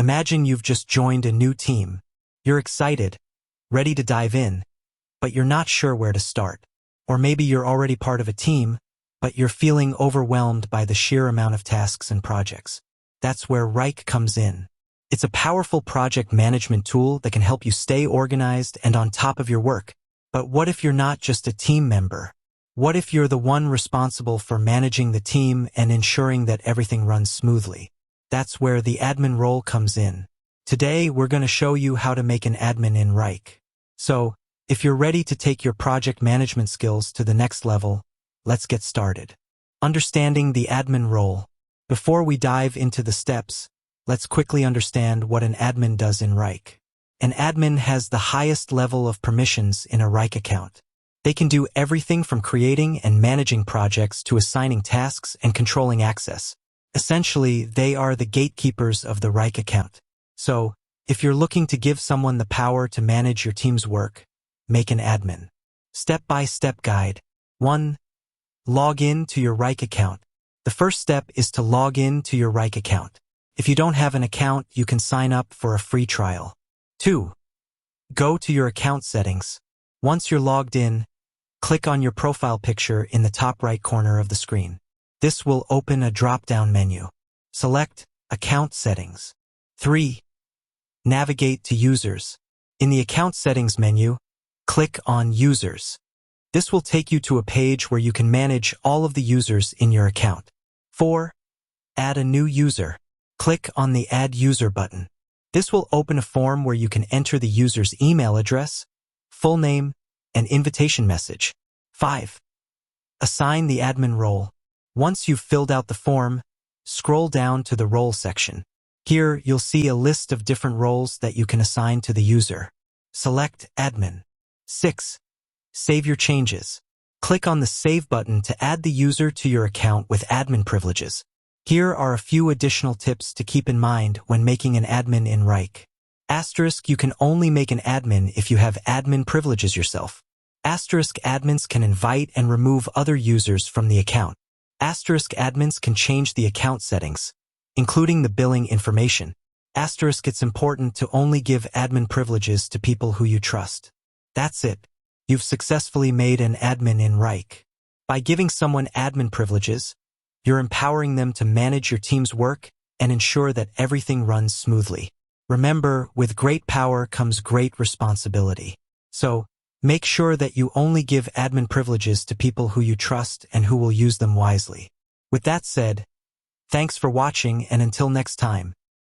Imagine you've just joined a new team. You're excited, ready to dive in, but you're not sure where to start. Or maybe you're already part of a team, but you're feeling overwhelmed by the sheer amount of tasks and projects. That's where wrike comes in. It's a powerful project management tool that can help you stay organized and on top of your work. But what if you're not just a team member? What if you're the one responsible for managing the team and ensuring that everything runs smoothly? That's where the admin role comes in. Today, we're going to show you how to make an admin in wrike. So, if you're ready to take your project management skills to the next level, let's get started. Understanding the admin role. Before we dive into the steps, let's quickly understand what an admin does in wrike. An admin has the highest level of permissions in a wrike account. They can do everything from creating and managing projects to assigning tasks and controlling access. Essentially, they are the gatekeepers of the wrike account. So, if you're looking to give someone the power to manage your team's work, make an admin. Step-by-step guide. 1. Log in to your wrike account. The first step is to log in to your wrike account. If you don't have an account, you can sign up for a free trial. 2. Go to your account settings. Once you're logged in, click on your profile picture in the top right corner of the screen. This will open a drop-down menu. Select Account Settings. 3. Navigate to Users. In the Account Settings menu, click on Users. This will take you to a page where you can manage all of the users in your account. 4. Add a new user. Click on the Add User button. This will open a form where you can enter the user's email address, full name, and invitation message. 5. Assign the admin role. Once you've filled out the form, scroll down to the Role section. Here, you'll see a list of different roles that you can assign to the user. Select Admin. 6. Save your changes. Click on the Save button to add the user to your account with admin privileges. Here are a few additional tips to keep in mind when making an admin in wrike. Asterisk, you can only make an admin if you have admin privileges yourself. Asterisk, admins can invite and remove other users from the account. Asterisk, admins can change the account settings, including the billing information. Asterisk, it's important to only give admin privileges to people who you trust. That's it. You've successfully made an admin in wrike. By giving someone admin privileges, you're empowering them to manage your team's work and ensure that everything runs smoothly. Remember, with great power comes great responsibility. So, make sure that you only give admin privileges to people who you trust and who will use them wisely. With that said, thanks for watching, and until next time.